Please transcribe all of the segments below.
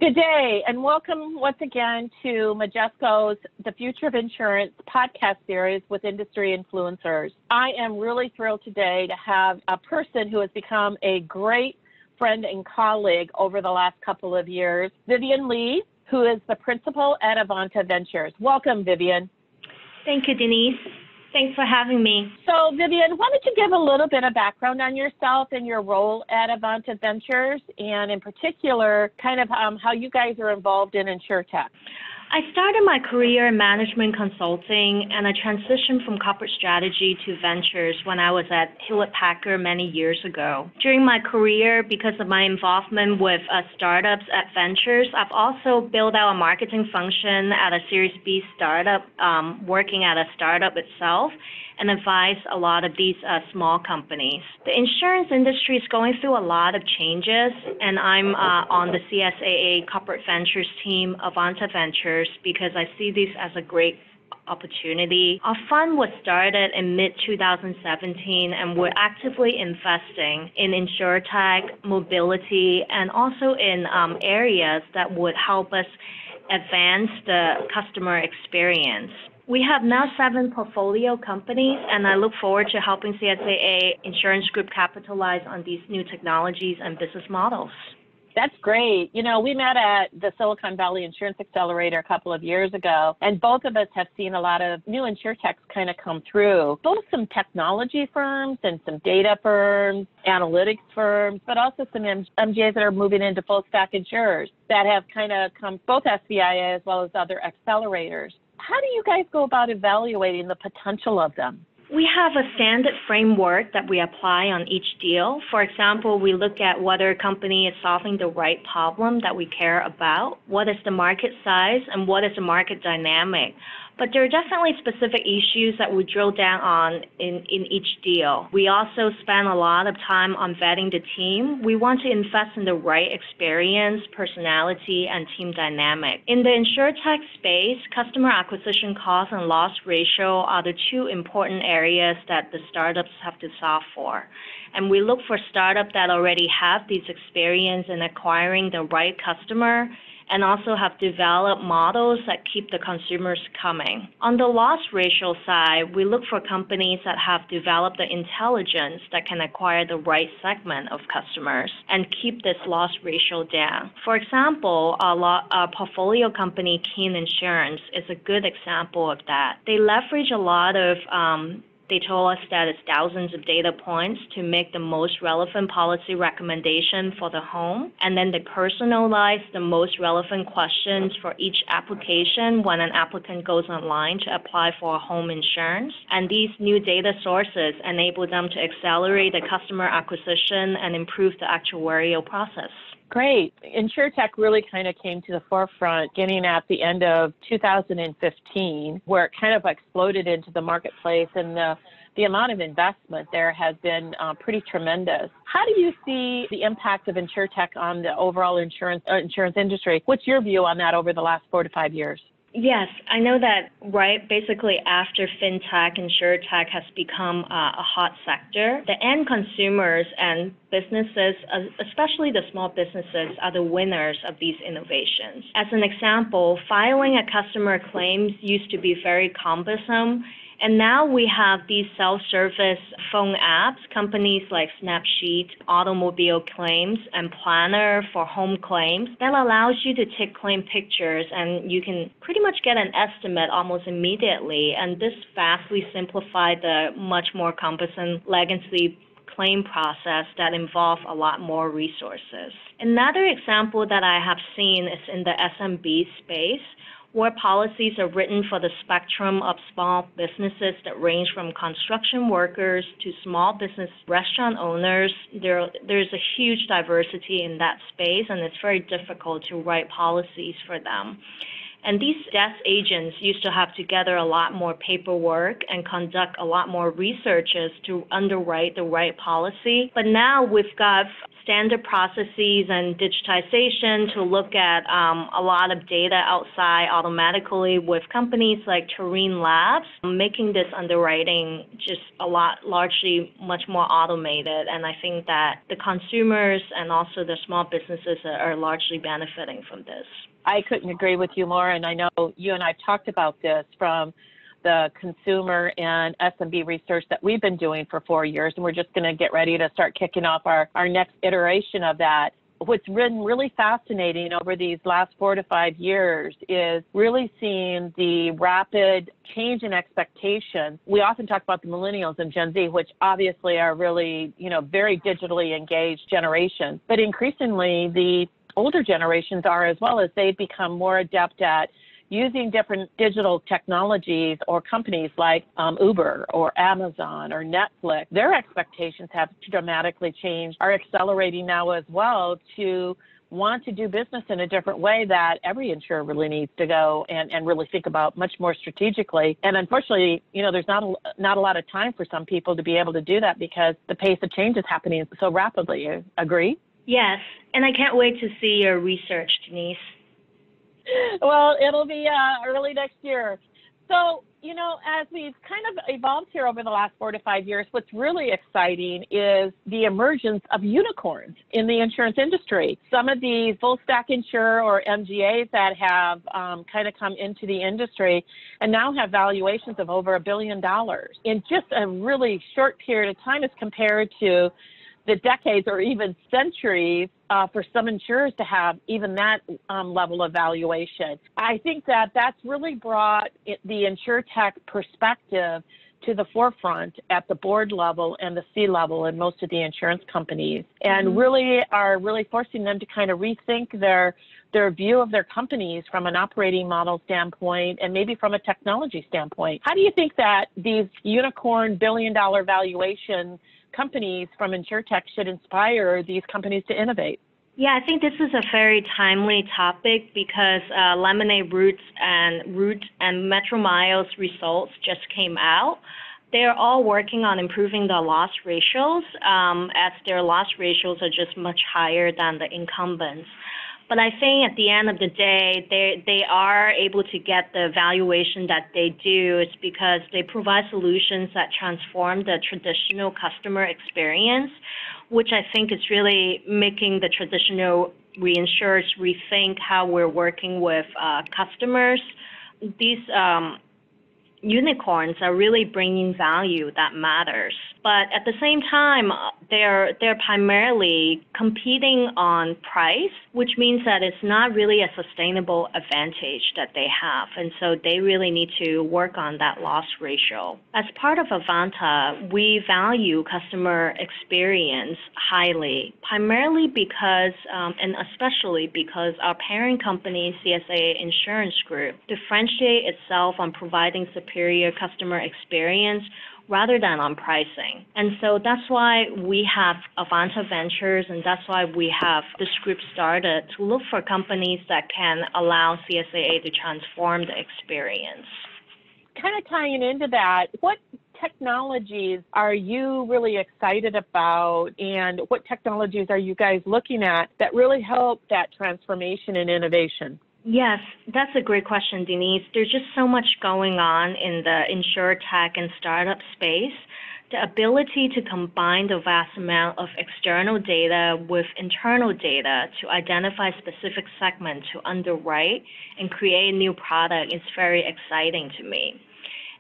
Good day, and welcome once again to Majesco's The Future of Insurance podcast series with industry influencers. I am really thrilled today to have a person who has become a great friend and colleague over the last couple of years, Vivian Li, who is the principal at Avanta Ventures. Welcome, Vivian. Thank you, Denise. Thanks for having me. So, Vivian, why don't you give a little bit of background on yourself and your role at Avanta Ventures, and in particular, kind of how you guys are involved in Insurtech? I started my career in management consulting, and I transitioned from corporate strategy to ventures when I was at Hewlett-Packard many years ago. During my career, because of my involvement with startups at ventures, I've also built out a marketing function at a Series B startup, working at a startup itself, and advise a lot of these small companies. The insurance industry is going through a lot of changes, and I'm on the CSAA Corporate Ventures team, Avanta Ventures, because I see this as a great opportunity. Our fund was started in mid-2017, and we're actively investing in Insurtech, mobility, and also in areas that would help us advance the customer experience. We have now 7 portfolio companies, and I look forward to helping CSAA Insurance Group capitalize on these new technologies and business models. That's great. You know, we met at the Silicon Valley Insurance Accelerator a couple of years ago, and both of us have seen a lot of new insurtechs kind of come through, both some technology firms and some data firms, analytics firms, but also some MGAs that are moving into full stack insurers that have kind of come, both SVIA as well as other accelerators. How do you guys go about evaluating the potential of them? We have a standard framework that we apply on each deal. For example, we look at whether a company is solving the right problem that we care about, what is the market size, and what is the market dynamic. But there are definitely specific issues that we drill down on in each deal. We also spend a lot of time on vetting the team. We want to invest in the right experience, personality, and team dynamic. In the Insurtech space, customer acquisition cost and loss ratio are the 2 important areas that the startups have to solve for. And we look for startups that already have this experience in acquiring the right customer, and also have developed models that keep the consumers coming. On the loss ratio side, we look for companies that have developed the intelligence that can acquire the right segment of customers and keep this loss ratio down. For example, our portfolio company, Keen Insurance, is a good example of that. They leverage a lot of They told us that it's thousands of data points to make the most relevant policy recommendation for the home, and then they personalize the most relevant questions for each application when an applicant goes online to apply for a home insurance. And these new data sources enable them to accelerate the customer acquisition and improve the actuarial process. Great. Insurtech really kind of came to the forefront getting at the end of 2015, where it kind of exploded into the marketplace, and the amount of investment there has been pretty tremendous. How do you see the impact of Insurtech on the overall insurance industry? What's your view on that over the last 4 to 5 years? Yes, I know that, right, basically after FinTech, Insurtech has become a hot sector. The end consumers and businesses, especially the small businesses, are the winners of these innovations. As an example, filing a customer claim used to be very cumbersome, and now we have these self-service phone apps, companies like Snapsheet, automobile claims, and Planner for home claims, that allows you to take claim pictures, and you can pretty much get an estimate almost immediately. And this vastly simplified the much more cumbersome legacy claim process that involves a lot more resources. Another example that I have seen is in the SMB space, where policies are written for the spectrum of small businesses that range from construction workers to small business restaurant owners. There's a huge diversity in that space, and it's very difficult to write policies for them. And these desk agents used to have to gather a lot more paperwork and conduct a lot more researches to underwrite the right policy. But now we've got standard processes and digitization to look at a lot of data outside automatically with companies like Turing Labs, making this underwriting just largely much more automated. And I think that the consumers and also the small businesses are largely benefiting from this. I couldn't agree with you more, and I know you and I have talked about this from the consumer and SMB research that we've been doing for 4 years, and we're just going to get ready to start kicking off our next iteration of that. What's been really fascinating over these last 4 to 5 years is really seeing the rapid change in expectations. We often talk about the millennials and Gen Z, which obviously are really, very digitally engaged generations, but increasingly the older generations are as well, as they've become more adept at using different digital technologies or companies like Uber or Amazon or Netflix. Their expectations have dramatically changed, are accelerating now as well to want to do business in a different way that every insurer really needs to go and really think about much more strategically. And unfortunately, there's not a lot of time for some people to be able to do that because the pace of change is happening so rapidly. Agree? Yes, and I can't wait to see your research, Denise. Well, it'll be early next year. So, as we've kind of evolved here over the last 4 to 5 years, what's really exciting is the emergence of unicorns in the insurance industry. Some of the full stack insurer or MGAs that have kind of come into the industry and now have valuations of over $1 billion in just a really short period of time as compared to the decades or even centuries for some insurers to have even that level of valuation. I think that that's really brought the Insurtech perspective to the forefront at the board level and the C level in most of the insurance companies, and really forcing them to kind of rethink their view of their companies from an operating model standpoint and maybe from a technology standpoint. How do you think that these unicorn billion-dollar valuation companies from Insurtech should inspire these companies to innovate? Yeah, I think this is a very timely topic because Lemonade Roots and Metro Miles results just came out. They're all working on improving the loss ratios, as their loss ratios are just much higher than the incumbents. But I think at the end of the day, they are able to get the valuation that they do. It's because they provide solutions that transform the traditional customer experience, which I think is really making the traditional reinsurers rethink how we're working with customers. These unicorns are really bringing value that matters. But at the same time, they're primarily competing on price, which means that it's not really a sustainable advantage that they have. And so they really need to work on that loss ratio. As part of Avanta, we value customer experience highly, primarily because, and especially because our parent company, CSA Insurance Group, differentiate itself on providing superior customer experience rather than on pricing. And so that's why we have Avanta Ventures, and that's why we have this group started to look for companies that can allow CSAA to transform the experience. Kind of tying into that, what technologies are you really excited about, and what technologies are you guys looking at that really help that transformation and innovation? Yes, that's a great question, Denise. There's just so much going on in the Insurtech and startup space. The ability to combine the vast amount of external data with internal data to identify specific segments to underwrite and create a new product is very exciting to me.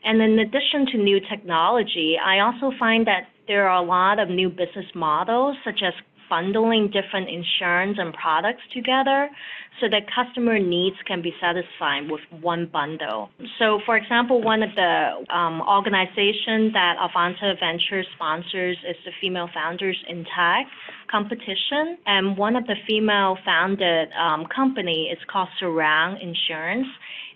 And in addition to new technology, I also find that there are a lot of new business models, such as bundling different insurance and products together so that customer needs can be satisfied with one bundle. So, for example, one of the organizations that Avanta Ventures sponsors is the Female Founders in Tech competition. And one of the female-founded company is called Surround Insurance.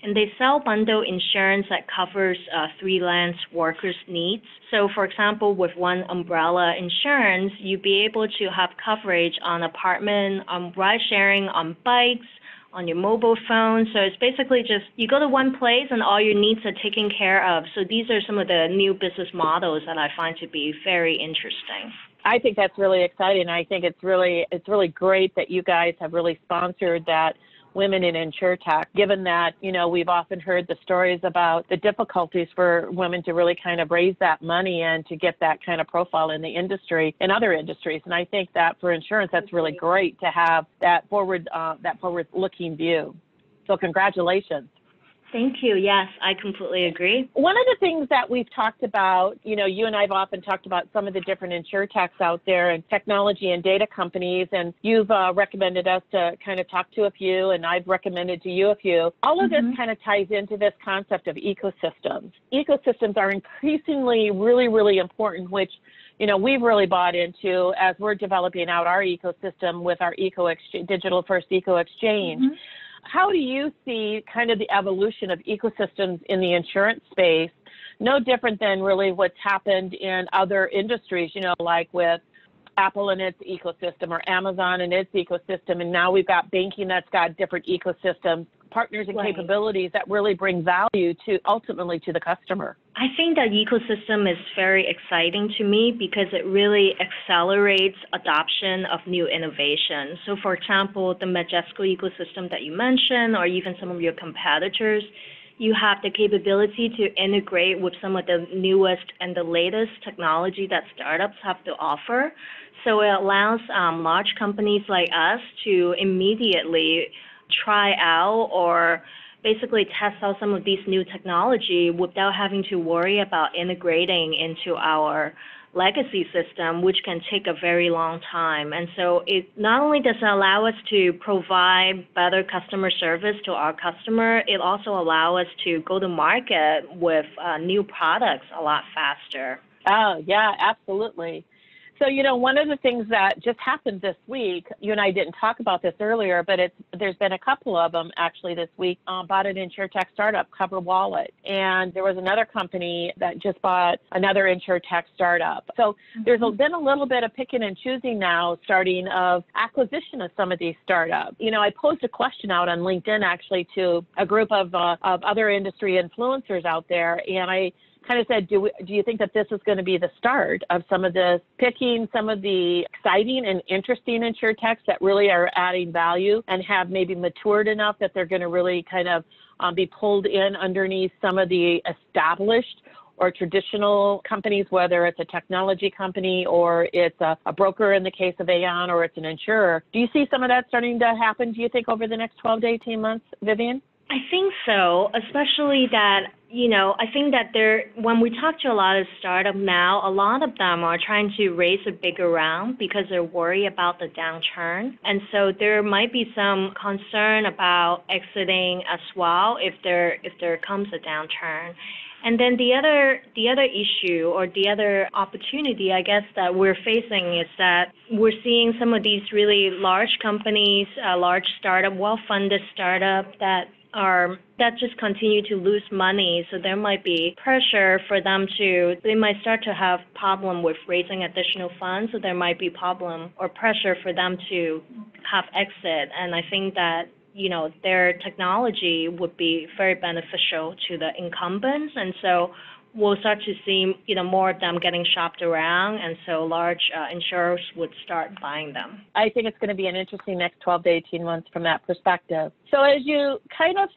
And they sell bundle insurance that covers freelance workers' needs. So, for example, with one umbrella insurance, you'd be able to have coverage on apartment, on ride sharing, on bikes, on your mobile phone. So it's basically just you go to one place and all your needs are taken care of. So these are some of the new business models that I find to be very interesting. I think that's really exciting. I think it's really great that you guys have really sponsored that Women in Insurtech, given that, we've often heard the stories about the difficulties for women to really kind of raise that money and to get that kind of profile in the industry, in other industries. And I think that for insurance, that's really great to have that forward-looking view. So congratulations. Thank you. Yes, I completely agree. One of the things that we've talked about, you and I have often talked about some of the different insurtechs out there and technology and data companies, and you've recommended us to kind of talk to a few, and I've recommended to you a few. All of this kind of ties into this concept of ecosystems. Ecosystems are increasingly really, really important, which we've really bought into as we're developing out our ecosystem with our digital first eco exchange. How do you see kind of the evolution of ecosystems in the insurance space? No different than really what's happened in other industries, like with Apple and its ecosystem or Amazon and its ecosystem. And now we've got banking that's got different ecosystems, partners and capabilities that really bring value ultimately to the customer. I think that ecosystem is very exciting to me because it really accelerates adoption of new innovation. So for example, the Majesco ecosystem that you mentioned, or even some of your competitors, you have the capability to integrate with some of the newest and the latest technology that startups have to offer. So it allows large companies like us to immediately try out or basically test out some of these new technology without having to worry about integrating into our legacy system, which can take a very long time. And so it not only does it allow us to provide better customer service to our customer, it also allows us to go to market with new products a lot faster. Oh, yeah, absolutely. So, one of the things that just happened this week, you and I didn't talk about this earlier, but there's been a couple of them actually this week, bought an insurtech startup, Cover Wallet. And there was another company that just bought another insurtech startup. So there's been a little bit of picking and choosing now, starting of acquisition of some of these startups. I posed a question out on LinkedIn actually to a group of other industry influencers out there, and I kind of said, do you think that this is going to be the start of some of this, picking some of the exciting and interesting insurtechs that really are adding value and have maybe matured enough that they're going to really kind of be pulled in underneath some of the established or traditional companies, whether it's a technology company or it's a broker in the case of Aon or it's an insurer? Do you see some of that starting to happen, do you think, over the next 12 to 18 months, Vivian? I think so, especially that, I think that when we talk to a lot of startups now, a lot of them are trying to raise a bigger round because they're worried about the downturn. And so there might be some concern about exiting as well if there comes a downturn. And then the other issue or the other opportunity, I guess, that we're facing is that we're seeing some of these really large companies, large startup, well-funded startup that just continue to lose money. So there might be pressure for them they might start to have problem with raising additional funds. So there might be problem or pressure for them to have exit. And I think that, their technology would be very beneficial to the incumbents. And so we'll start to see, more of them getting shopped around, and so large insurers would start buying them. I think it's going to be an interesting next 12 to 18 months from that perspective. So as you kind of,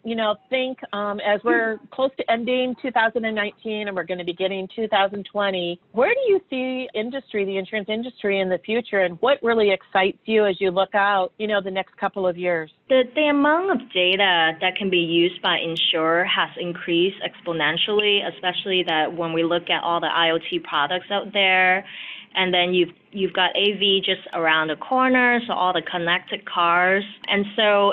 think as we're close to ending 2019 and we're going to be getting 2020, where do you see the insurance industry in the future, and what really excites you as you look out, the next couple of years? The amount of data that can be used by insurer has increased exponentially, especially that when we look at all the IoT products out there, and then you've got AV just around the corner, so all the connected cars, and so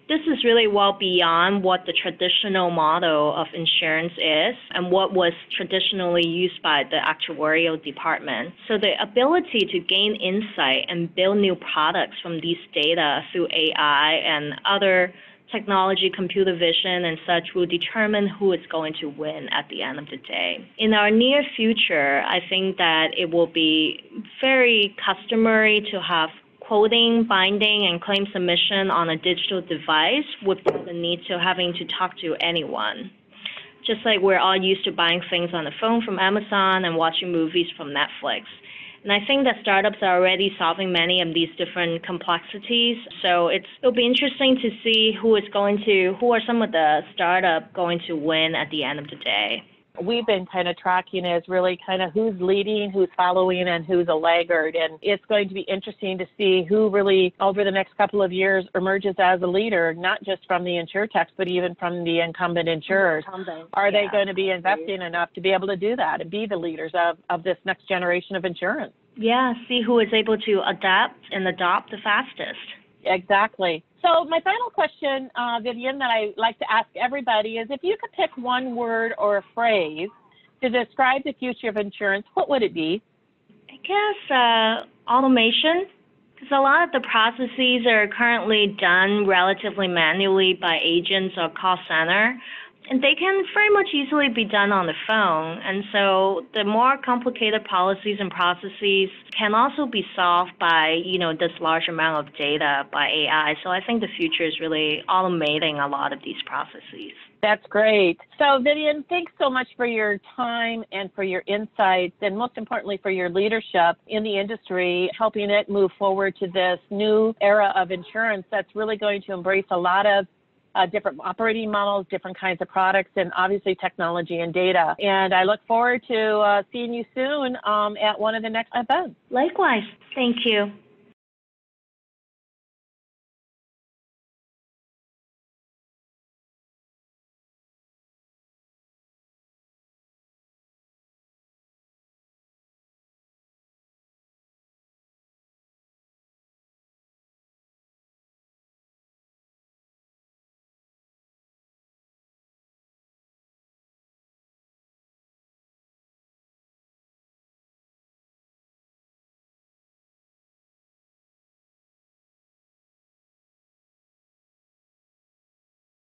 this is really well beyond what the traditional model of insurance is and what was traditionally used by the actuarial department. So the ability to gain insight and build new products from these data through AI and other technology, computer vision, and such will determine who is going to win at the end of the day. In our near future, I think that it will be very customary to have quoting, binding, and claim submission on a digital device without the need to having to talk to anyone. Just like we're all used to buying things on the phone from Amazon and watching movies from Netflix. And I think that startups are already solving many of these different complexities. So it'll be interesting to see who are some of the startup going to win at the end of the day. We've been kind of tracking is really kind of who's leading, who's following, and who's a laggard. And it's going to be interesting to see who really, over the next couple of years, emerges as a leader, not just from the insurtechs, but even from the incumbent insurers. Are they going to be investing enough to be able to do that and be the leaders of this next generation of insurance? Yeah, see who is able to adapt and adopt the fastest. Exactly. So my final question, Vivian, that I like to ask everybody is if you could pick one word or a phrase to describe the future of insurance, what would it be? I guess automation, because a lot of the processes are currently done relatively manually by agents or call center. And they can very much easily be done on the phone. And so the more complicated policies and processes can also be solved by, this large amount of data by AI. So I think the future is really automating a lot of these processes. That's great. So Vivian, thanks so much for your time and for your insights, and most importantly for your leadership in the industry, helping it move forward to this new era of insurance that's really going to embrace a lot of different operating models, different kinds of products, and obviously technology and data. And I look forward to seeing you soon at one of the next events. Likewise. Thank you.